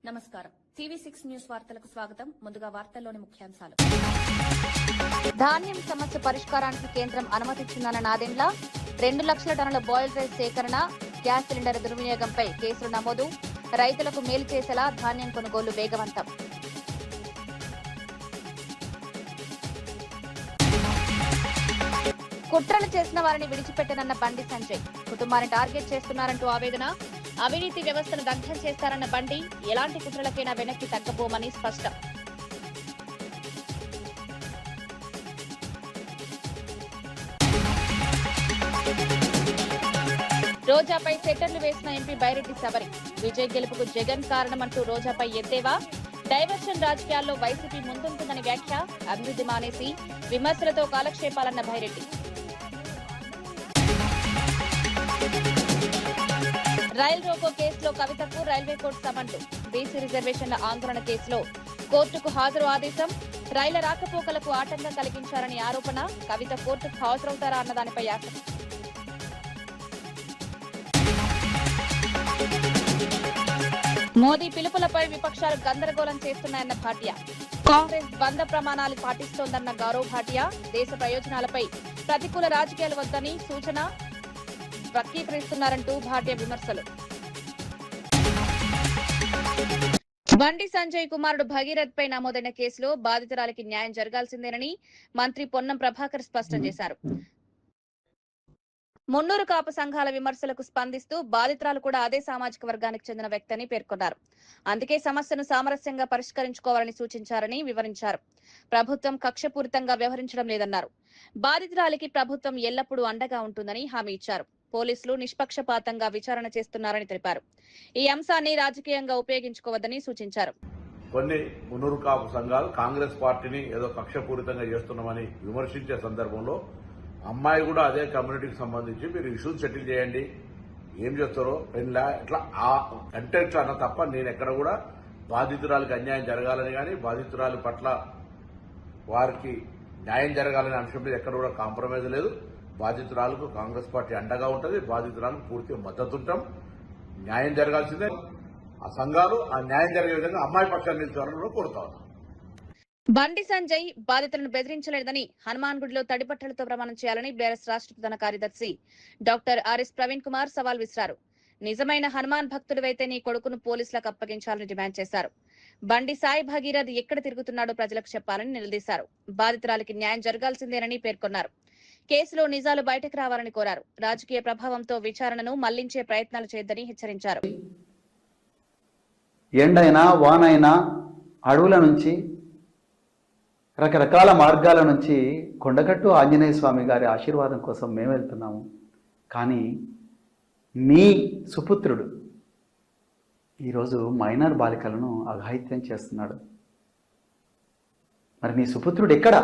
నమస్కారం. TV6 news వార్తలకు స్వాగతం. ముందుగా వార్తల్లోని ముఖ్యాంశాలు. ధాన్యం సమస్య పరిష్కారానికి కేంద్రం అనుమతించిందన్న నాదెండ్ల 2 లక్షల టన్నుల బాయిల్డ్ రైస్ సేకరణ, గ్యాస్ సిలిండర్ దుర్వినియోగంపై కేసులు నమోదు, రైతులకు మేలు చేసేలా ధాన్యం కొనుగోలు వేగవంతం. కుట్రలు చేసిన వారిని విడిచిపెట్టనన్న బండి సంజయ్, కుటుంబాన్ని టార్గెట్ చేస్తున్నారంటూ ఆవేదన, అవినీతి వ్యవస్థను దగ్ధం చేస్తారన్న బండి, ఎలాంటి కుట్రలకైనా వెనక్కి తగ్గబోమని స్పష్టం. రోజాపై సెటర్లు వేసిన ఎంపీ బైరెడ్డి సబరి, విజయ్ గెలుపుకు జగన్ కారణమంటూ రోజాపై ఎద్దేవా, డైవర్షన్ రాజకీయాల్లో వైసీపీ ముందుంటుందని వ్యాఖ్య, అభివృద్ధి మానేసి విమర్శలతో కాలక్షేపాలన్న బైరెడ్డి. రైల్ రోకో కేసులో కవితకు రైల్వే కోర్టు సమన్లు, బీసీ రిజర్వేషన్ల ఆందోళన కేసులో కోర్టుకు హాజరు ఆదేశం, రైళ్ల రాకపోకలకు ఆటంకం కలిగించారని ఆరోపణ, కవిత కోర్టుకు హాజరవుతారా అన్న దానిపై ఆసక్తి. మోదీ పిలుపులపై విపక్షాలు గందరగోళం చేస్తున్నాయన్న భాటియా, కాంగ్రెస్ బంద ప్రమాణాలు పాటిస్తోందన్న గౌరవ్ భాటియా, దేశ ప్రయోజనాలపై ప్రతికూల రాజకీయాలు వద్దని సూచన, వక్రీకరిస్తున్నారంటూ భాటియా విమర్శలు. బండి సంజయ్ కుమారుడు భగీరథ్ పై నమోదైన కేసులో బాధితురాలికి న్యాయం జరగాల్సిందేనని మంత్రి పొన్నం ప్రభాకర్ స్పష్టం చేశారు. మున్నూరు కాపు సంఘాల విమర్శలకు స్పందిస్తూ బాధితురాలు కూడా అదే సామాజిక వర్గానికి చెందిన వ్యక్తి అని పేర్కొన్నారు. అందుకే సమస్యను సామరస్యంగా పరిష్కరించుకోవాలని సూచించారని వివరించారు. ప్రభుత్వం కక్షపూరితంగా వ్యవహరించడం లేదన్నారు. బాధితురాలికి ప్రభుత్వం ఎల్లప్పుడూ అండగా ఉంటుందని హామీ ఇచ్చారు. పోలీసులు నిష్పక్షపాతంగా విచారణ చేస్తున్నారని తెలిపారు. ఈ అంశాన్ని రాజకీయంగా ఉపయోగించుకోవద్దని సూచించారు. కొన్ని మున్నూరు కాపు సంఘాలు కాంగ్రెస్ పార్టీని ఏదో కక్షపూరితంగా చేస్తున్నామని విమర్శించే సందర్భంలో అమ్మాయి కూడా అదే కమ్యూనిటీకి సంబంధించి మీరు ఇష్యూస్ సెటిల్ చేయండి, ఏం చేస్తారో పెళ్ళా ఇట్లా ఆ కంటెంట్ అన్న తప్ప నేను ఎక్కడ కూడా బాధితురాలకు అన్యాయం జరగాలని కానీ బాధితురాలి పట్ల వారికి న్యాయం జరగాలనే అంశం మీద ఎక్కడ కూడా కాంప్రమైజ్ లేదు. బాధితురాలకు కాంగ్రెస్ పార్టీ అండగా ఉంటుంది, బాధితురాలకు పూర్తిగా మద్దతు ఉంటాం. న్యాయం జరగాల్సిందే. ఆ సంఘాలు ఆ న్యాయం జరిగే విధంగా అమ్మాయి పక్షాన్ని నిలిచారని కోరుతా ఉన్నాం. బండి సంజయ్ బాధితులను బెదిరించలేదని హనుమాన్ గుడిలో తడిపట్టలతో ప్రమాణం చేయాలని బీఆర్ఎస్ రాష్ట్ర ప్రధాన కార్యదర్శి డాక్టర్ ఆర్ఎస్ ప్రవీణ్ కుమార్ సవాల్ విసిరారు. నిజమైన హనుమాన్ భక్తుడివైతే నీ కొడుకును పోలీసులకు అప్పగించాలని డిమాండ్ చేశారు. బండి సాయి భగీరథ్ ఎక్కడ తిరుగుతున్నాడో ప్రజలకు చెప్పాలని నిలదీశారు. బాధితురాలికి న్యాయం జరగాల్సిందేనని పేర్కొన్నారు. కేసులో నిజాలు బయటకు రావాలని కోరారు. రాజకీయ ప్రభావంతో విచారణను మళ్లించే ప్రయత్నాలు చేయొద్దని హెచ్చరించారు. ఎండైనా వానైనా అడవుల నుంచి రకరకాల మార్గాల నుంచి కొండగట్టు ఆంజనేయ స్వామి గారి ఆశీర్వాదం కోసం మేము వెళ్తున్నాము. కానీ మీ సుపుత్రుడు ఈరోజు మైనర్ బాలికలను అఘాయిత్యం చేస్తున్నాడు. మరి మీ సుపుత్రుడు ఎక్కడ?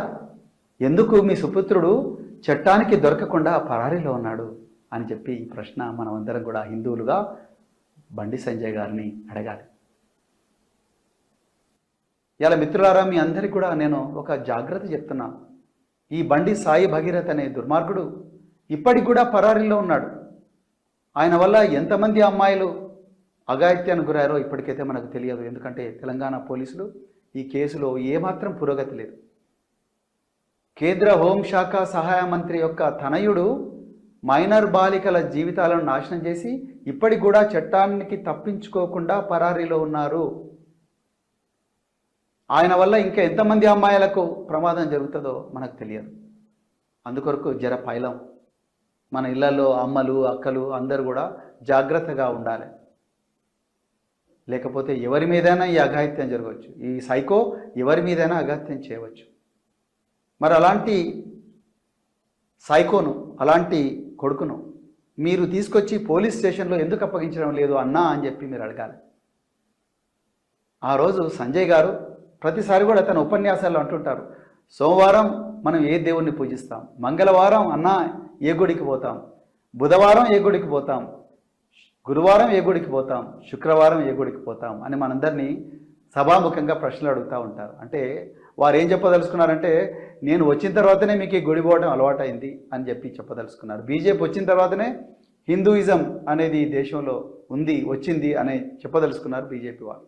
ఎందుకు మీ సుపుత్రుడు చట్టానికి దొరకకుండా పరారీలో ఉన్నాడు అని చెప్పి ఈ ప్రశ్న మనమందరం కూడా హిందువులుగా బండి సంజయ్ గారిని అడగాలి. ఇలా మిత్రులారా, మీ అందరికీ కూడా నేను ఒక జాగ్రత్త చెప్తున్నా. ఈ బండి సాయి భగీరథ్ అనే దుర్మార్గుడు ఇప్పటికి కూడా పరారీలో ఉన్నాడు. ఆయన వల్ల ఎంతమంది అమ్మాయిలు అఘాయిత్యానికి గురారో ఇప్పటికైతే మనకు తెలియదు. ఎందుకంటే తెలంగాణ పోలీసులు ఈ కేసులో ఏమాత్రం పురోగతి లేదు. కేంద్ర హోంశాఖ సహాయ మంత్రి యొక్క తనయుడు మైనర్ బాలికల జీవితాలను నాశనం చేసి ఇప్పటికి కూడా చట్టానికి తప్పించుకోకుండా పరారీలో ఉన్నారు. ఆయన వల్ల ఇంకా ఎంతమంది అమ్మాయిలకు ప్రమాదం జరుగుతుందో మనకు తెలియదు. అందుకొరకు జర పైలం మన ఇళ్లలో అమ్మలు అక్కలు అందరూ కూడా జాగ్రత్తగా ఉండాలి. లేకపోతే ఎవరి మీదైనా ఈ అఘాయిత్యం జరగవచ్చు. ఈ సైకో ఎవరి మీదైనా అఘాయిత్యం చేయవచ్చు. మరి అలాంటి సైకోను, అలాంటి కొడుకును మీరు తీసుకొచ్చి పోలీస్ స్టేషన్లో ఎందుకు అప్పగించడం లేదు అన్నా అని చెప్పి మీరు అడగాలి. ఆ రోజు సంజయ్ గారు ప్రతిసారి కూడా తన ఉపన్యాసాల్లో అంటుంటారు, సోమవారం మనం ఏ దేవుణ్ణి పూజిస్తాం, మంగళవారం అన్నా ఏ గుడికి పోతాం, బుధవారం ఏ గుడికి పోతాం, గురువారం ఏ గుడికి పోతాం, శుక్రవారం ఏ గుడికి పోతాం అని మనందరినీ సభాముఖంగా ప్రశ్నలు అడుగుతూ ఉంటారు. అంటే వారు ఏం చెప్పదలుచుకున్నారంటే, నేను వచ్చిన తర్వాతనే మీకు ఈ గుడి పోవడం అలవాటైంది అని చెప్పి చెప్పదలుచుకున్నారు. బీజేపీ వచ్చిన తర్వాతనే హిందూయిజం అనేది ఈ దేశంలో ఉంది, వచ్చింది అనే చెప్పదలుచుకున్నారు బీజేపీ వాళ్ళు.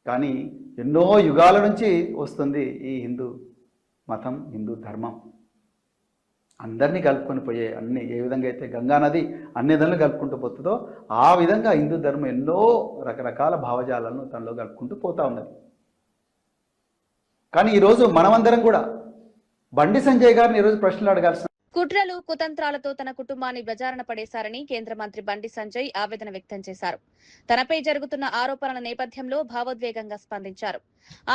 కానీ ఎన్నో యుగాల నుంచి వస్తుంది ఈ హిందూ మతం, హిందూ ధర్మం. అందరినీ కలుపుకొని పోయే అన్ని ఏ విధంగా అయితే గంగానది అన్ని విధాలు కలుపుకుంటూ పోతుందో ఆ విధంగా హిందూ ధర్మం ఎన్నో రకరకాల భావజాలను తనలో కలుపుకుంటూ పోతా ఉన్నది. కానీ ఈరోజు మనమందరం కూడా బండి సంజయ్ గారిని ఈరోజు ప్రశ్నలు అడగాల్సిన కుట్రలు కుతంత్రాలతో తన కుటుంబాన్ని బజారున పడేశారని కేంద్ర మంత్రి బండి సంజయ్ ఆవేదన వ్యక్తం చేశారు. తనపై జరుగుతున్న ఆరోపణల నేపథ్యంలో భావోద్వేగంగా స్పందించారు.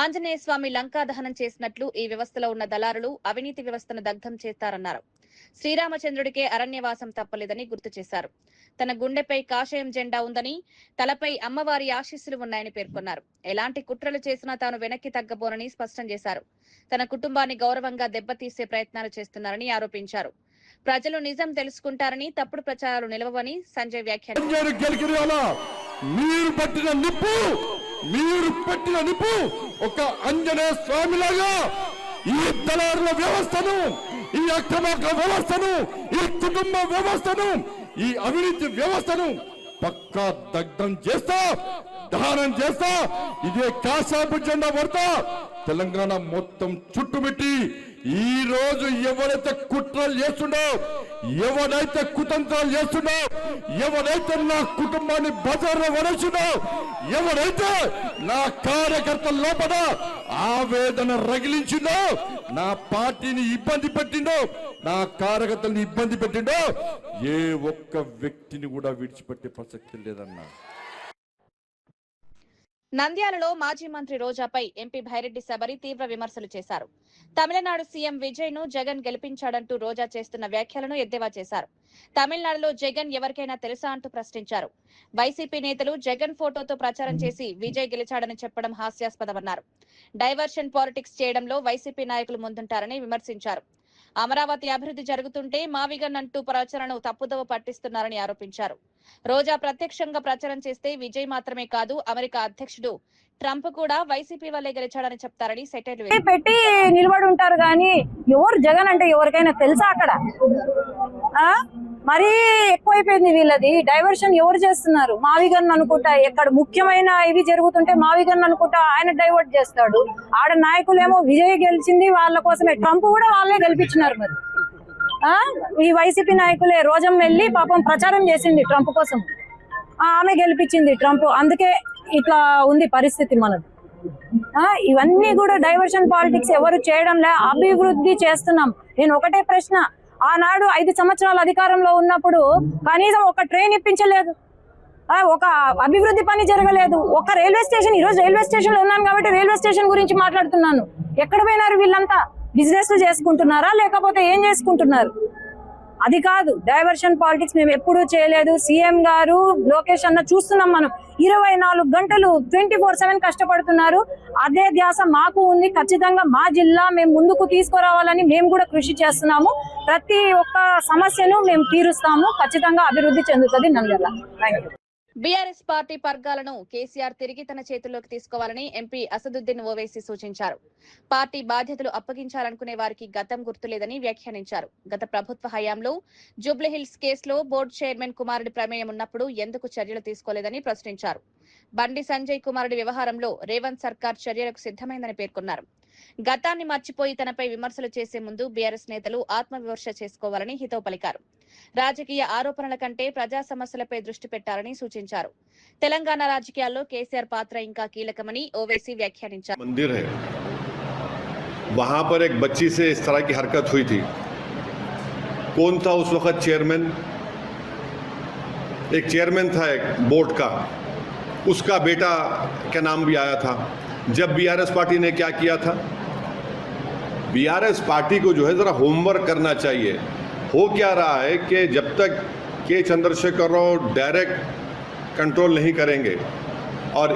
ఆంజనేయ స్వామి లంకా దహనం చేసినట్లు ఈ వ్యవస్థలో ఉన్న దళారులు అవినీతి వ్యవస్థను దగ్ధం చేస్తారన్నారు. శ్రీరామచంద్రుడికే అరణ్యవాసం తప్పలేదని గుర్తు చేశారు. తన గుండెపై కాషాయం జెండా ఉందని, తలపై అమ్మవారి ఆశీస్సులు ఉన్నాయని పేర్కొన్నారు. ఎలాంటి కుట్రలు చేసినా తాను వెనక్కి తగ్గబోనని స్పష్టం చేశారు. తన కుటుంబాన్ని గౌరవంగా దెబ్బతీసే ప్రయత్నాలు చేస్తున్నారని ఆరోపించారు. ప్రజలు నిజం తెలుసుకుంటారని, తప్పుడు ప్రచారాలు నిలవవని సంజయ్ వ్యాఖ్యానించారు. మీరు పెట్టిన నిప్పు ఒక ఆంజనేయ స్వామిలాగా ఈ దళారుల వ్యవస్థను, ఈ అక్రమార్గ వ్యవస్థను, ఈ కుటుంబ వ్యవస్థను, ఈ అవినీతి వ్యవస్థను పక్కా దగ్ధం చేస్తా, దహనం చేస్తా. ఇదే కాషాయపు జెండా పడతా తెలంగాణ మొత్తం చుట్టుముట్టి ఈ రోజు ఎవరైతే కుట్రలు చేస్తుండో, ఎవరైతే కుతంత్రాలు చేస్తుండో, ఎవరైతే నా కుటుంబాన్ని బజార్లో వడేసిండో, ఎవరైతే నా కార్యకర్తల లోపల ఆవేదన రగిలించిండో, నా పార్టీని ఇబ్బంది పెట్టిండో, నా కార్యకర్తల్ని ఇబ్బంది పెట్టిండో, ఏ ఒక్క వ్యక్తిని కూడా విడిచిపెట్టే ప్రసక్తి లేదన్నా. నంద్యాలలో మాజీ మంత్రి రోజాపై ఎంపీ భైరెడ్డి శబరి తీవ్ర విమర్శలు చేశారు. తమిళనాడు సీఎం విజయ్ ను జగన్ గెలిపించాడంటూ రోజా చేస్తున్న వ్యాఖ్యలను ఎద్దేవా చేశారు. తమిళనాడులో జగన్ ఎవరికైనా తెలుసా అంటూ ప్రశ్నించారు. వైసీపీ నేతలు జగన్ ఫోటోతో ప్రచారం చేసి విజయ్ గెలిచాడని చెప్పడం హాస్యాస్పదమన్నారు. డైవర్షన్ పాలిటిక్స్ చేయడంలో వైసీపీ నాయకులు ముందుంటారని విమర్శించారు. అమరావతి అభివృద్ధి జరుగుతుంటే మావిగన్ అంటూ ప్రచారణను తప్పుదోవ పట్టిస్తున్నారని ఆరోపించారు. రోజా ప్రత్యక్షంగా ప్రచారం చేస్తే విజయ్ మాత్రమే కాదు, అమెరికా అధ్యక్షుడు ట్రంప్ కూడా వైసీపీ వల్లే గెలిచాడని చెప్తారని సెటైర్లు పెట్టి నిలబడి ఉంటారు. కానీ ఎవరు జగన్ అంటే ఎవరికైనా తెలుసా? అక్కడ మరీ ఎక్కువైపోయింది వీళ్ళది. డైవర్షన్ ఎవరు చేస్తున్నారు? మావిగన్ అనుకుంటా, ఎక్కడ ముఖ్యమైన ఇవి జరుగుతుంటే మావిగన్ అనుకుంటా ఆయన డైవర్ట్ చేస్తాడు. ఆడ నాయకులేమో విజయ్ గెలిచింది వాళ్ళ కోసమే, ట్రంప్ కూడా వాళ్ళే గెలిపించినారు. మరి ఈ వైసీపీ నాయకులే రోజం వెళ్ళి పాపం ప్రచారం చేసింది ట్రంప్ కోసం, ఆమె గెలిపించింది ట్రంప్. అందుకే ఇట్లా ఉంది పరిస్థితి మనది. ఇవన్నీ కూడా డైవర్షన్ పాలిటిక్స్ ఎవరు చేయడంలే, అభివృద్ధి చేస్తున్నాం. నేను ఒకటే ప్రశ్న, ఆనాడు 5 సంవత్సరాల అధికారంలో ఉన్నప్పుడు కనీసం ఒక ట్రైన్ ఇప్పించలేదు, ఒక అభివృద్ధి పని జరగలేదు, ఒక రైల్వే స్టేషన్. ఈరోజు రైల్వే స్టేషన్ లో ఉన్నాను కాబట్టి రైల్వే స్టేషన్ గురించి మాట్లాడుతున్నాను. ఎక్కడ పోయినారు వీళ్ళంతా? బిజినెస్ చేసుకుంటున్నారా లేకపోతే ఏం చేసుకుంటున్నారు? అది కాదు డైవర్షన్ పాలిటిక్స్ మేము ఎప్పుడూ చేయలేదు. సీఎం గారు లోకేష్ అన్న చూస్తున్నాం, మనం 24 గంటలు 24/7 కష్టపడుతున్నారు. అదే ధ్యాస మాకు ఉంది. ఖచ్చితంగా మా జిల్లా మేము ముందుకు తీసుకురావాలని మేము కూడా కృషి చేస్తున్నాము. ప్రతి ఒక్క సమస్యను మేము తీరుస్తాము. ఖచ్చితంగా అభివృద్ధి చెందుతుంది Nandyal. Thank you. BRS party పర్గాలను కేసీఆర్ తిరిగి తన చేతుల్లోకి తీసుకోవాలని ఎంపీ అసదుద్దీన్ ఓవైసీ సూచించారు. పార్టీ బాధ్యతలు అప్పగించాలనుకునే వారికి గతం గుర్తులేదని వ్యాఖ్యానించారు. గత ప్రభుత్వ హయాంలో జూబ్లీహిల్స్ కేసులో బోర్డు చైర్మన్ కుమారుడి ప్రమేయం ఉన్నప్పుడు ఎందుకు చర్యలు తీసుకోలేదని ప్రశ్నించారు. బండి సంజయ్ కుమారుడి వ్యవహారంలో రేవంత్ సర్కార్ చర్యలకు సిద్ధమైందని పేర్కొన్నారు. గతాన్ని మర్చిపోయి తనపై విమర్శలు చేసే ముందు బీఆర్ఎస్ నేతలు ఆత్మవిమర్శ చేసుకోవాలని హితవు పలికారు. రాజకీయ ఆరోపణల కంటే ప్రజా సమస్యలపై దృష్టి పెట్టాలని సూచించారు. తెలంగాణ రాజకీయాల్లో కేసీఆర్ పాత్ర ఇంకా కీలకమని ఓవైసీ వ్యాఖ్యానించారు. मंदिर है, वहां पर एक बच्ची से इस तरह की हरकत हुई थी. कौन था उस वक्त चेयरमैन? एक चेयरमैन था एक बोर्ड का, उसका बेटा का नाम भी आया था. जब बीआरएस पार्टी ने क्या किया था, बीआरएस पार्टी को जो है जरा होमवर्क करना चाहिए. हो क्या रहा है कि जब तक के चंद्रशेखर राव डायरेक्ट कंट्रोल नहीं करेंगे और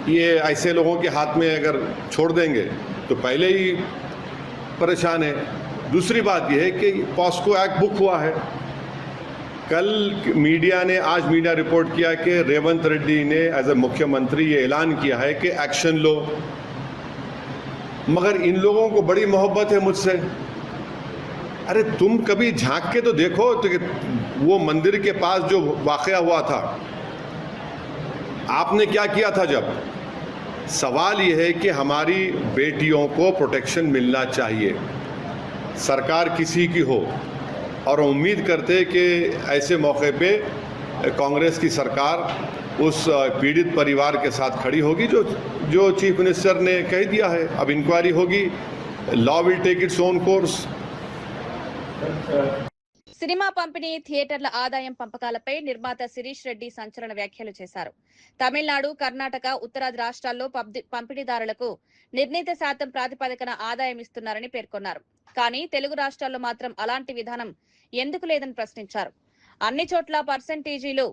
ये ऐसे लोगों के हाथ में अगर छोड़ देंगे तो पहले ही परेशान है. दूसरी बात यह है कि पॉस्को एक्ट बुक हुआ है. कल मीडिया ने, आज मीडिया रिपोर्ट किया कि रेवंत रेड्डी ने एज ए मुख्यमंत्री ये ऐलान किया है कि एक्शन लो. मगर इन लोगों को बड़ी मोहब्बत है मुझसे. अरे तुम कभी झांक के तो देखो तो वो मंदिर के पास जो वाकया हुआ था, आपने क्या किया था? जब सवाल यह है कि हमारी बेटियों को प्रोटेक्शन मिलना चाहिए, सरकार किसी की हो, और उम्मीद करते हैं कि ऐसे मौके पे कांग्रेस की सरकार उस पीड़ित परिवार के साथ खड़ी होगी जो चीफ मिनिस्टर ने कह दिया है। अब इंक्वायरी होगी, law will take its own course. Cinema పంపిణీ థియేటర్ల ఆదాయం పంపకాలపై నిర్మాత శిరీష్ రెడ్డి సంచలన వ్యాఖ్యలు చేశారు. తమిళనాడు, కర్ణాటక, ఉత్తరాది రాష్ట్రాల్లో పంపిణీదారులకు నిర్ణీత శాతం ప్రాతిపదికన ఆదాయం ఇస్తున్నారని పేర్కొన్నారు. కానీ తెలుగు రాష్ట్రాల్లో మాత్రం అలాంటి విధానం ఎందుకు లేదని ప్రశ్నించారు. అన్ని చోట్ల పర్సెంటేజీలు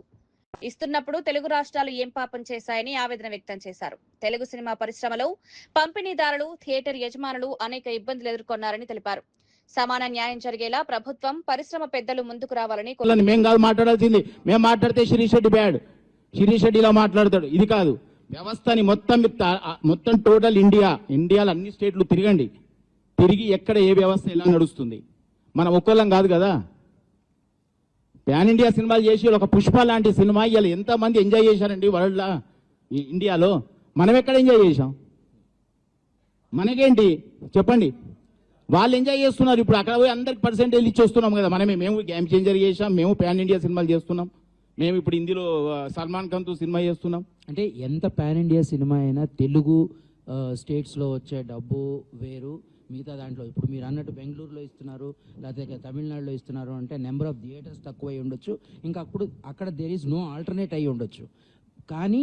ఇస్తున్నప్పుడు తెలుగు రాష్ట్రాలు ఏం పాపం చేశాయని ఆవేదన వ్యక్తం చేశారు. తెలుగు సినిమా పరిశ్రమలో పంపిణీదారులు, థియేటర్ యజమానులు అనేక ఇబ్బందులు ఎదుర్కొన్నారని తెలిపారు. సమాన న్యాయం జరిగేలా ప్రభుత్వం, పరిశ్రమ పెద్దలు ముందుకు రావాలని మేము కాదు మాట్లాడాల్సింది. మేము మాట్లాడితే శిరీష్ రెడ్డి బ్యాడ్, శిరీష్ రెడ్డి ఇలా మాట్లాడతాడు. ఇది కాదు, వ్యవస్థని మొత్తం టోటల్ ఇండియాలో అన్ని స్టేట్లు తిరిగి ఎక్కడ ఏ వ్యవస్థ ఎలా నడుస్తుంది. మనం ఒక్కళ్ళం కాదు కదా. ప్యాన్ ఇండియా సినిమాలు చేసి ఒక పుష్ప లాంటి సినిమా ఇవాళ ఎంతమంది ఎంజాయ్ చేశారండి వరల్డ్లో, ఇండియాలో. మనం ఎక్కడ ఎంజాయ్ చేశాం? మనకేంటి చెప్పండి? వాళ్ళు ఎంజాయ్ చేస్తున్నారు. ఇప్పుడు అక్కడ పోయి అందరికి పర్సెంటేజ్ ఇచ్చి వస్తున్నాం కదా. మేము గేమ్ చేంజర్ చేసాం, మేము ప్యాన్ ఇండియా సినిమాలు చేస్తున్నాం, మేము ఇప్పుడు హిందీలో సల్మాన్ ఖాన్తో సినిమా చేస్తున్నాం. అంటే ఎంత పాన్ ఇండియా సినిమా అయినా తెలుగు స్టేట్స్లో వచ్చే డబ్బు వేరు, మిగతా దాంట్లో ఇప్పుడు మీరు అన్నట్టు బెంగళూరులో ఇస్తున్నారు, లేకపోతే తమిళనాడులో ఇస్తున్నారు అంటే నెంబర్ ఆఫ్ థియేటర్స్ తక్కువై ఉండొచ్చు, ఇంకా అక్కడ దేర్ ఈస్ నో ఆల్టర్నేట్ అయి ఉండొచ్చు. కానీ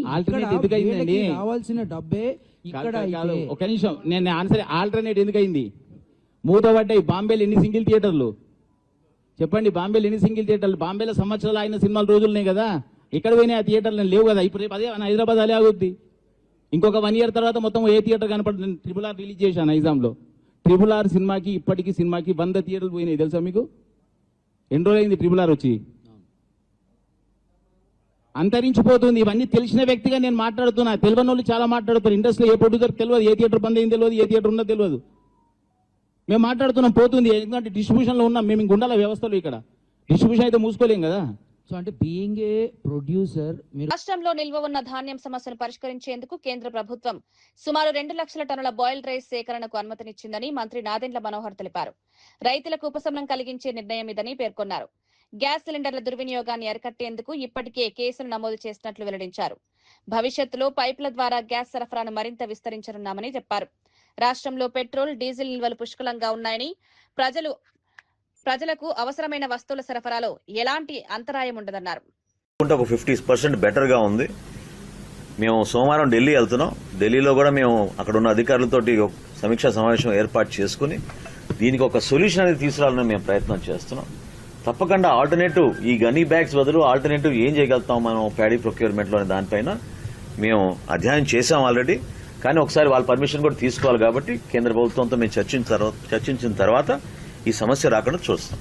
రావాల్సిన డబ్బే ఇక్కడ. ఒక నిమిషం, నేను ఆన్సర్ ఆల్టర్నేట్ ఎందుకయింది? మూతపడ్డాయి. బాంబేలో ఎన్ని సింగిల్ థియేటర్లు చెప్పండి? బాంబేలో ఎన్ని సింగిల్ థియేటర్లు? బాంబేలో సంవత్సరాలు అయిన సినిమాల రోజులున్నాయి కదా. ఇక్కడ పోయినా ఆ థియేటర్లు లేవు కదా. ఇప్పుడు అదే హైదరాబాద్ అలే ఆగుద్ది. ఇంకొక 1 year తర్వాత మొత్తం ఏ థియేటర్ కనపడుతుంది? RRR రిలీజ్ చేశాను నైజాంలో. RRR సినిమాకి ఇప్పటికీ సినిమాకి 100 థియేటర్లు పోయినాయి తెలుసా మీకు? ఎన్ని రోజులు అయింది RRR వచ్చి? అంతరించిపోతుంది. ఇవన్నీ తెలిసిన వ్యక్తిగా నేను మాట్లాడుతున్నా. తెలియని వాళ్ళు చాలా మాట్లాడుతారు. ఇండస్ట్రీలో ఏ ప్రొడ్యూసర్ తెలియదు, ఏ థియేటర్ బంద్ అయింది తెలియదు, ఏ థియేటర్ ఉన్నదో తెలియదు. మేము మాట్లాడుతున్నాం, పోతుంది. ఎందుకంటే డిస్ట్రిబ్యూషన్లో ఉన్నాం మేము. ఇంక ఉండాల వ్యవస్థలో. ఇక్కడ డిస్ట్రిబ్యూషన్ అయితే మూసుకోలేం కదా. సో అంటే బీయింగ్ ఏ ప్రొడ్యూసర్, రాష్ట్రంలో నిల్వ ఉన్న ధాన్యం సమస్యను పరిష్కరించేందుకు కేంద్ర ప్రభుత్వం సుమారు 2 లక్షల టన్నుల బాయిల్డ్ రైస్ సేకరణకు అనుమతినిచ్చిందని మంత్రి నాదెండ్ల మనోహర్ తెలిపారు. రైతులకు ఉపశమనం కలిగించే నిర్ణయం ఇదని పేర్కొన్నారు. గ్యాస్ సిలిండర్ల దుర్వినియోగాన్ని అరికట్టేందుకు ఇప్పటికే కేసులు నమోదు చేసినట్లు వెల్లడించారు. భవిష్యత్తులో పైపుల ద్వారా గ్యాస్ సరఫరాను మరింత విస్తరించనున్నామని చెప్పారు. రాష్ట్రంలో పెట్రోల్, డీజిల్ నిల్వలు పుష్కలంగా ఉన్నాయని, ప్రజలకు అవసరమైన వస్తువుల సరఫరాలో ఎలాంటి అంతరాయం ఉండదన్నారు. 50% బెటర్ గా ఉంది. మేము సోమవారం ఢిల్లీ వెళ్తున్నాం. ఢిల్లీలో కూడా మేము అక్కడ ఉన్న అధికారులతోటి సమీక్షా సమావేశం ఏర్పాటు చేసుకుని దీనికి ఒక సొల్యూషన్ అనేది తీసుకురావాలని మేము ప్రయత్నం చేస్తున్నాం. తప్పకుండా ఆల్టర్నేటివ్, ఈ గనీ బ్యాగ్స్ బదులు ఆల్టర్నేటివ్ ఏం చేయగలుగుతాం మనం ప్యాడీ ప్రొక్యూర్మెంట్ లోని దానిపైన మేము అధ్యయనం చేశాం ఆల్రెడీ. కానీ ఒకసారి వాళ్ళ పర్మిషన్ కూడా తీసుకోవాలి కాబట్టి కేంద్ర ప్రభుత్వంతో మేము చర్చించిన తర్వాత ఈ సమస్య రాకుండా చూస్తాం.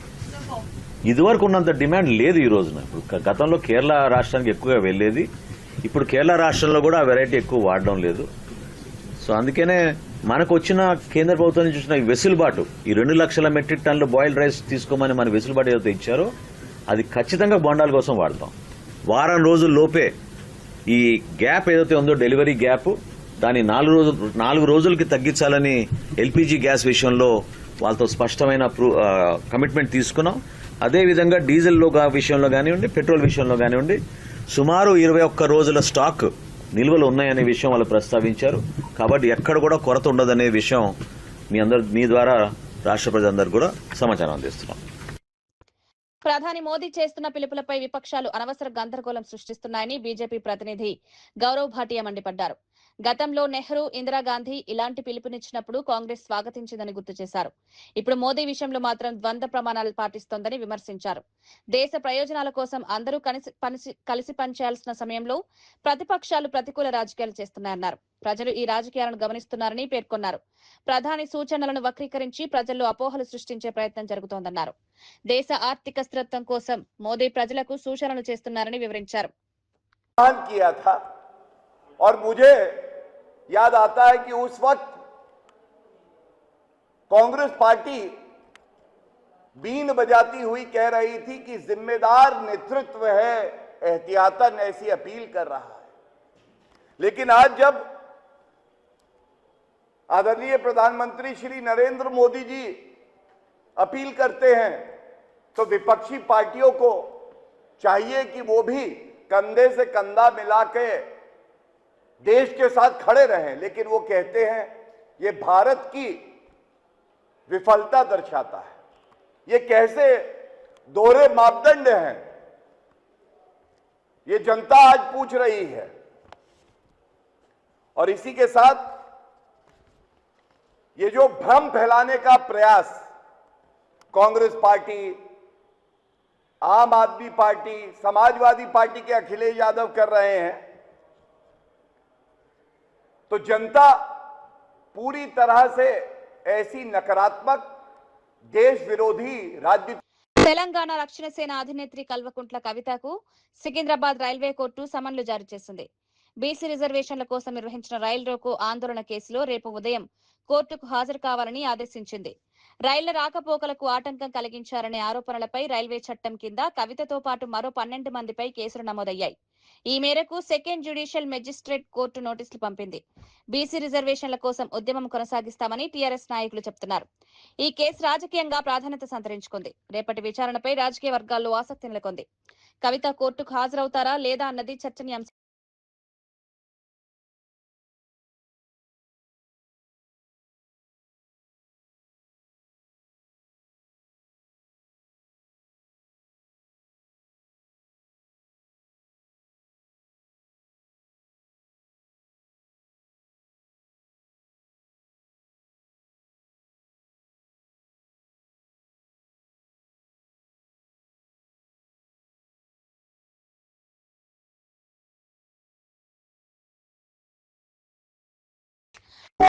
ఇదివరకు ఉన్నంత డిమాండ్ లేదు ఈ రోజున. ఇప్పుడు గతంలో కేరళ రాష్ట్రానికి ఎక్కువగా వెళ్లేది, ఇప్పుడు కేరళ రాష్ట్రంలో కూడా ఆ వెరైటీ ఎక్కువ వాడడం లేదు. సో అందుకనే మనకు వచ్చిన కేంద్ర ప్రభుత్వం నుంచి వచ్చిన వెసులుబాటు, ఈ 2 లక్షల మెట్రిక్ టన్నులు బాయిల్డ్ రైస్ తీసుకోమని మన వెసులుబాటు ఏదైతే ఇచ్చారో అది ఖచ్చితంగా బొండాల కోసం వాడతాం. వారం రోజుల లోపే ఈ గ్యాప్ ఏదైతే ఉందో డెలివరీ గ్యాప్, దాన్ని 4 రోజులకి తగ్గించాలని ఎల్పీజీ గ్యాస్ విషయంలో వాళ్ళతో స్పష్టమైన కమిట్మెంట్ తీసుకున్నాం. అదేవిధంగా డీజిల్ విషయంలో కానివ్వండి, పెట్రోల్ విషయంలో కానివ్వండి సుమారు 21 రోజుల స్టాక్ నిల్వలు ఉన్నాయనే విషయం వాళ్ళు ప్రస్తావించారు. కాబట్టి ఎక్కడ కూడా కొరత ఉండదనే విషయం మీ ద్వారా రాష్ట్ర ప్రజలందరూ కూడా సమాచారం అందిస్తున్నాం. ప్రధాని మోదీ చేస్తున్న పిలుపులపై విపక్షాలు అనవసర గందరగోళం సృష్టిస్తున్నాయని బీజేపీ ప్రతినిధి గౌరవ్ భాటియా మండిపడ్డారు. గతంలో నెహ్రూ, ఇందిరాగాంధీ ఇలాంటి పిలుపునిచ్చినప్పుడు కాంగ్రెస్ స్వాగతించిందని గుర్తు చేశారు. ఇప్పుడు మోదీ విషయంలో మాత్రం ద్వంద్వ ప్రమాణాలు పాటిస్తోందని విమర్శించారు. దేశ ప్రయోజనాల కోసం అందరూ కలిసి పనిచేయాల్సిన సమయంలో ప్రతిపక్షాలు ప్రతికూల రాజకీయాలు చేస్తున్నాయన్నారు. ప్రజలు ఈ రాజకీయాలను గమనిస్తున్నారని పేర్కొన్నారు. ప్రధాని సూచనలను వక్రీకరించి ప్రజల్లో అపోహలు సృష్టించే ప్రయత్నం జరుగుతోందన్నారు. దేశ ఆర్థిక స్థిరత్వం కోసం మోదీ ప్రజలకు సూచనలు చేస్తున్నారని వివరించారు. और मुझे याद आता है कि उस वक्त कांग्रेस पार्टी बीन बजाती हुई कह रही थी कि जिम्मेदार नेतृत्व है, एहतियातन ऐसी अपील कर रहा है. लेकिन आज जब आदरणीय प्रधानमंत्री श्री नरेंद्र मोदी जी अपील करते हैं तो विपक्षी पार्टियों को चाहिए कि वो भी कंधे से कंधा मिला के देश के साथ खड़े रहें, लेकिन वो कहते हैं ये भारत की विफलता दर्शाता है। ये कैसे दोहरे मापदंड हैं, ये जनता आज पूछ रही है। और इसी के साथ ये जो भ्रम फैलाने का प्रयास कांग्रेस पार्टी, आम आदमी पार्टी, समाजवादी पार्टी के अखिलेश यादव कर रहे हैं, तो जनता पूरी तरह से ऐसी नकारात्मक देश विरोधी राजनीति। తెలంగాణ రక్షణ సేన అధినేత్రి కల్వకుంట్ల కవితకు సికింద్రాబాద్ రైల్వే కోర్టు సమన్లు జారీ చేసింది. బీసీ రిజర్వేషన్ల కోసం నిర్వహించిన రైలు రోకో ఆందోళన కేసులో రేపు ఉదయం కోర్టుకు హాజరు కావాలని ఆదేశించింది. రైళ్ల రాకపోకలకు ఆటంకం కలిగించారనే ఆరోపణలపై రైల్వే చట్టం కింద కవితతో పాటు మరో 12 మందిపై కేసులు నమోదయ్యాయి. ఈ మేరకు సెకండ్ జ్యుడిషియల్ మెజిస్ట్రేట్ కోర్టు నోటీసులు పంపింది. బీసీ రిజర్వేషన్ల కోసం ఉద్యమం కొనసాగిస్తామని టీఆర్ఎస్ నాయకులు చెబుతున్నారు. ఈ కేసు రాజకీయంగా ప్రాధాన్యత సంతరించుకుంది. రేపటి విచారణపై రాజకీయ వర్గాల్లో ఆసక్తి నెలకొంది. కవిత కోర్టుకు హాజరవుతారా లేదా అన్నది చర్చనీయాంశం.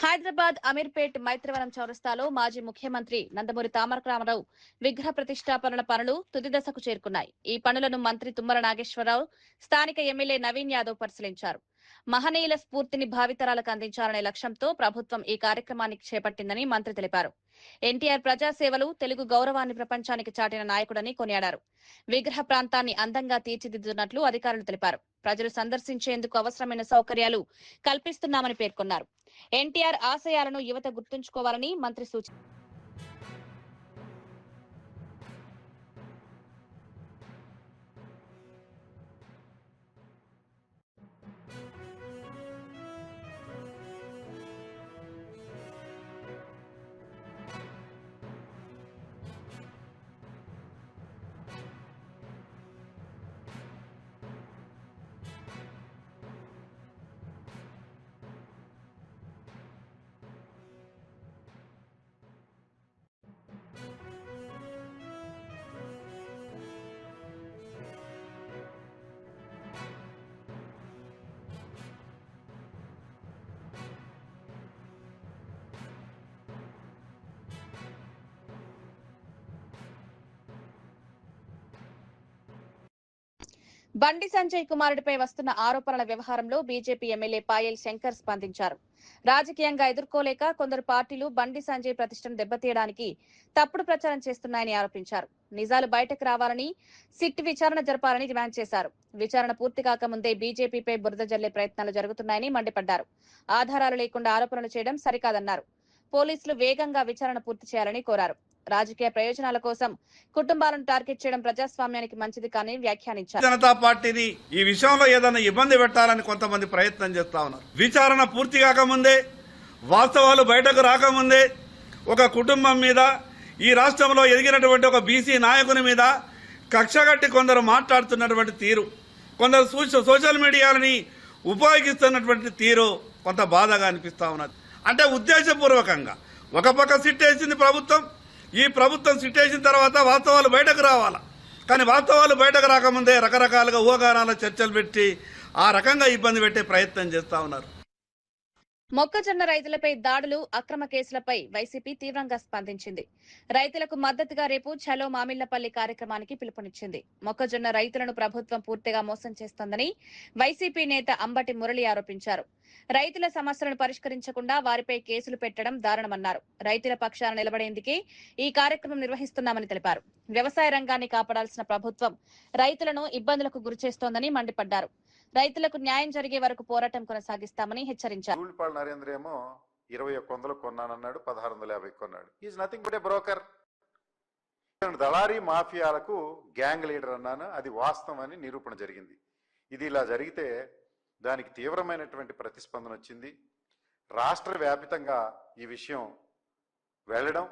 హైదరాబాద్ అమీర్పేట్ మైత్రివనం చౌరస్తాలో మాజీ ముఖ్యమంత్రి నందమూరి తారక రామారావు విగ్రహ ప్రతిష్టాపనల పనులు తుది దశకు చేరుకున్నాయి. ఈ పనులను మంత్రి తుమ్మల నాగేశ్వరరావు, స్థానిక ఎమ్మెల్యే నవీన్ యాదవ్ పరిశీలించారు. మహనీయుల స్ఫూర్తిని భావితరాలకు అందించాలనే లక్ష్యంతో ప్రభుత్వం ఈ కార్యక్రమాన్ని చేపట్టిందని మంత్రి తెలిపారు. ఎన్టీఆర్ ప్రజాసేవలు, తెలుగు గౌరవాన్ని ప్రపంచానికి చాటిన నాయకుడని కొనియాడారు. విగ్రహ ప్రాంతాన్ని అందంగా తీర్చిదిద్దుతున్నట్లు అధికారులు తెలిపారు. ప్రజలు సందర్శించేందుకు అవసరమైన సౌకర్యాలు కల్పిస్తున్నామని పేర్కొన్నారు. ఎన్టీఆర్ ఆశయాలను యువత గుర్తుంచుకోవాలని మంత్రి సూచించారు. బండి సంజయ్ కుమారుడిపై వస్తున్న ఆరోపణల వ్యవహారంలో బీజేపీ ఎమ్మెల్యే పాయల్ శంకర్ స్పందించారు. రాజకీయంగా ఎదుర్కోలేక కొందరు పార్టీలు బండి సంజయ్ ప్రతిష్టను దెబ్బతీయడానికి తప్పుడు ప్రచారం చేస్తున్నాయని ఆరోపించారు. నిజాలు బయటకు రావాలని, సిట్ విచారణ జరపాలని డిమాండ్ చేశారు. విచారణ పూర్తి కాకముందే బీజేపీపై బురద జల్లే ప్రయత్నాలు జరుగుతున్నాయని మండిపడ్డారు. ఆధారాలు లేకుండా ఆరోపణలు చేయడం సరికాదన్నారు. పోలీసులు వేగంగా విచారణ పూర్తి చేయాలని కోరారు. రాజకీయ ప్రయోజనాల కోసం కుటుంబాలను టార్గెట్ చేయడం ప్రజాస్వామ్యానికి మంచిది కాని వ్యాఖ్యానించారు. జనతా పార్టీని ఈ విషయంలో ఏదైనా ఇబ్బంది పెట్టాలని కొంతమంది ప్రయత్నం చేస్తా ఉన్నారు. విచారణ పూర్తి కాకముందే, వాస్తవాలు బయటకు రాకముందే ఒక కుటుంబం మీద, ఈ రాష్ట్రంలో ఎదిగినటువంటి ఒక బీసీ నాయకుని మీద కక్షగట్టి కొందరు మాట్లాడుతున్నటువంటి తీరు, కొందరు సోషల్ మీడియాలని ఉపయోగిస్తున్నటువంటి తీరు కొంత బాధగా అనిపిస్తా ఉన్నది. అంటే ఉద్దేశపూర్వకంగా ఒక పక్క సిట్ వేసింది ప్రభుత్వం, ఈ ప్రభుత్వం సిట్ వేసిన తర్వాత వాస్తవాలు బయటకు రావాలా, కానీ వాస్తవాలు బయటకు రాకముందే రకరకాలుగా ఊహాగానాల చర్చలు పెట్టి ఆ రకంగా ఇబ్బంది పెట్టే ప్రయత్నం చేస్తా ఉన్నారు. మొక్కజొన్న రైతులపై దాడులు, అక్రమ కేసులపై వైసీపీ తీవ్రంగా స్పందించింది. రైతులకు మద్దతుగా రేపు చలో మామిళ్లపల్లి కార్యక్రమానికి పిలుపునిచ్చింది. మొక్కజొన్న రైతులను ప్రభుత్వం పూర్తిగా మోసం చేస్తోందని వైసీపీ నేత అంబటి మురళి ఆరోపించారు. రైతుల సమస్యలను పరిష్కరించకుండా వారిపై కేసులు పెట్టడం దారుణమన్నారు. రైతుల పక్షాన నిలబడేందుకే ఈ కార్యక్రమం నిర్వహిస్తున్నామని తెలిపారు. వ్యవసాయ రంగాన్ని కాపాడాల్సిన ప్రభుత్వం రైతులను ఇబ్బందులకు గురిచేస్తోందని మండిపడ్డారు. రైతులకు న్యాయం జరిగే వరకు పోరాటం కొనసాగిస్తామని హెచ్చరించారు. ధూళిపాళ నరేంద్ర ఏమో 2100 కొన్నానన్నాడు, 1650 కొన్నాడు. Is nothing but A broker. దళారీ మాఫియాలకు గ్యాంగ్ లీడర్ అన్నాను, అది వాస్తవం అని నిరూపణ జరిగింది. ఇది ఇలా జరిగితే దానికి తీవ్రమైనటువంటి ప్రతిస్పందన వచ్చింది. రాష్ట్ర వ్యాపితంగా ఈ విషయం వెళ్ళడం,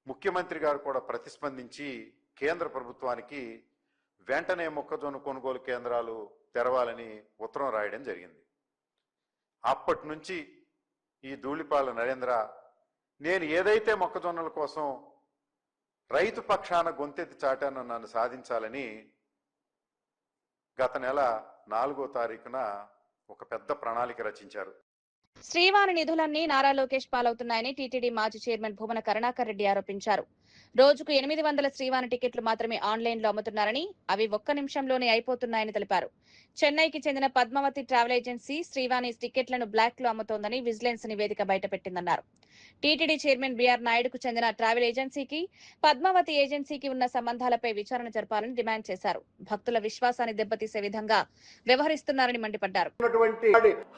ముఖ్యమంత్రి గారు కూడా ప్రతిస్పందించి కేంద్ర ప్రభుత్వానికి వెంటనే మొక్కజొన్న కొనుగోలు కేంద్రాలు తెరవాలని ఉత్తరం రాయడం జరిగింది. అప్పటి నుంచి ఈ ధూళిపాల నరేంద్ర నేను ఏదైతే మొక్కజొన్నల కోసం రైతు పక్షాన గొంతెత్తి చాటానో నన్ను సాధించాలని గత నెల 4వ తారీఖున ఒక పెద్ద ప్రణాళిక రచించారు. శ్రీవాణి నిధులన్నీ నారా లోకేష్ పాలవుతున్నాయని టీటీడీ మాజీ చైర్మన్ భూమన కరుణాకర్ రెడ్డి ఆరోపించారు. రోజుకు 800 శ్రీవాణి టికెట్లు మాత్రమే ఆన్లైన్ లో అమ్ముతున్నారని, అవి 1 నిమిషంలోనే అయిపోతున్నాయని తెలిపారు. చెన్నైకి చెందిన పద్మావతి ట్రావెల్ ఏజెన్సీ శ్రీవాణి టికెట్లను బ్లాక్ లో అమ్ముతోందని విజిలెన్స్ నివేదిక బయటపెట్టిందన్నారు. టీటీడీ చైర్మన్ బీఆర్ నాయుడుకు చెందిన ట్రావెల్ ఏజెన్సీకి పద్మావతి ఏజెన్సీకి ఉన్న సంబంధాలపై విచారణ జరపాలని డిమాండ్ చేశారు. భక్తుల విశ్వాసాన్ని దెబ్బతీసే విధంగా వ్యవహరిస్తున్నారని మండిపడ్డారు.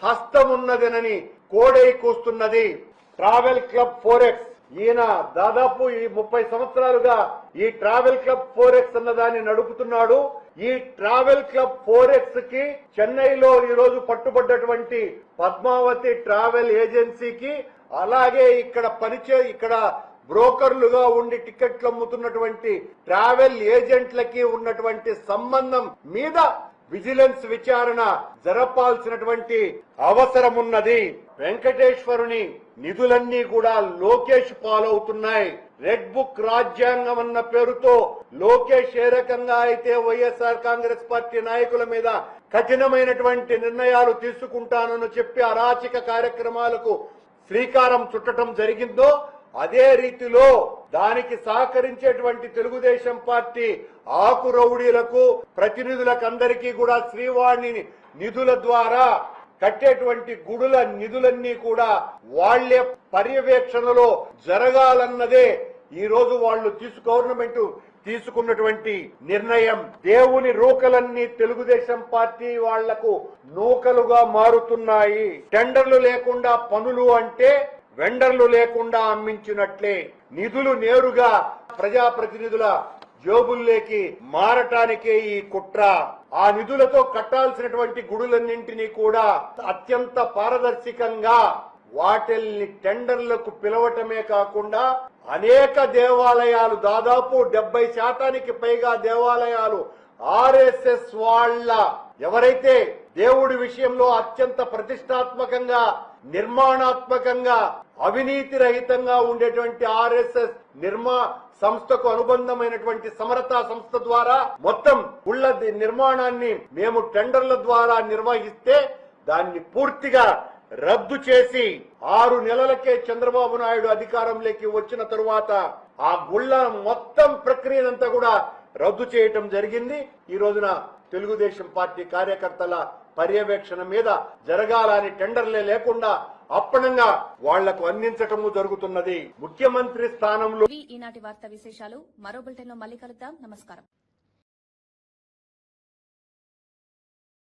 హస్తం ఉన్నదనని కోడై కూస్తున్నది ట్రావెల్ క్లబ్ 4X. ఈయన దాదాపు ఈ 30 సంవత్సరాలుగా ఈ ట్రావెల్ క్లబ్ 4X అన్నదాన్ని నడుపుతున్నాడు. ఈ ట్రావెల్ క్లబ్ 4X కి చెన్నైలో ఈ రోజు పట్టుబడ్డటువంటి పద్మావతి ట్రావెల్ ఏజెన్సీకి, అలాగే ఇక్కడ బ్రోకర్లుగా ఉండి టికెట్లు అమ్ముతున్నటువంటి ట్రావెల్ ఏజెంట్లకి ఉన్నటువంటి సంబంధం మీద విజిలెన్స్ విచారణ జరపాల్సినటువంటి అవసరం ఉన్నది. వెంకటేశ్వరుని నిధులన్నీ కూడా లోకేష్ పాలవుతున్నాయి. రెడ్ బుక్ రాజ్యాంగం అన్న పేరుతో లోకేష్ ఏ రకంగా అయితే వైఎస్ఆర్ కాంగ్రెస్ పార్టీ నాయకుల మీద కఠినమైనటువంటి నిర్ణయాలు తీసుకుంటానని చెప్పి అరాచక కార్యక్రమాలకు శ్రీకారం చుట్టడం జరిగిందో, అదే రీతిలో దానికి సహకరించేటువంటి తెలుగుదేశం పార్టీ ఆకు రౌడీలకు, ప్రతినిధులకు అందరికీ కూడా శ్రీవాణి నిధుల ద్వారా కట్టేటువంటి గుడుల నిధులన్నీ కూడా వాళ్లే పర్యవేక్షణలో జరగాలన్నదే ఈ రోజు వాళ్ళు గవర్నమెంట్ తీసుకున్నటువంటి నిర్ణయం. దేవుని రూకలన్నీ తెలుగుదేశం పార్టీ వాళ్లకు నూకలుగా మారుతున్నాయి. టెండర్లు లేకుండా పనులు అంటే వెండర్లు లేకుండా అమ్మించినట్లే. నిధులు నేరుగా ప్రజాప్రతినిధుల జోబుల్లోకి మారటానికే ఈ కుట్ర. ఆ నిధులతో కట్టాల్సినటువంటి గుడులన్నింటినీ కూడా అత్యంత పారదర్శకంగా వాటిల్ని టెండర్లకు పిలవటమే కాకుండా అనేక దేవాలయాలు, దాదాపు 70% పైగా దేవాలయాలు ఆర్ఎస్ఎస్ వాళ్ళ, ఎవరైతే దేవుడి విషయంలో అత్యంత ప్రతిష్టాత్మకంగా, నిర్మాణాత్మకంగా, అవినీతి రహితంగా ఉండేటువంటి ఆర్ఎస్ఎస్ సంస్థకు అనుబంధమైనటువంటి సమరతా సంస్థ ద్వారా మొత్తం గుళ్ళ నిర్మాణాన్ని మేము టెండర్ల ద్వారా నిర్వహిస్తే దాన్ని పూర్తిగా రద్దు చేసి 6 నెలలకే చంద్రబాబు నాయుడు అధికారంలోకి వచ్చిన తరువాత ఆ గుళ్ళ మొత్తం ప్రక్రియనంతా కూడా రద్దు చేయటం జరిగింది. ఈ రోజున తెలుగుదేశం పార్టీ కార్యకర్తల పర్యవేక్షణ మీద జరగాలని టెండర్లే లేకుండా అప్పనంగా వాళ్లకు అందించటము జరుగుతున్నది. ముఖ్యమంత్రి స్థానంలో ఈనాటి వార్తా విశేషాలు మరో బులెటిన్ లో మళ్ళీ కలుద్దాం. నమస్కారం.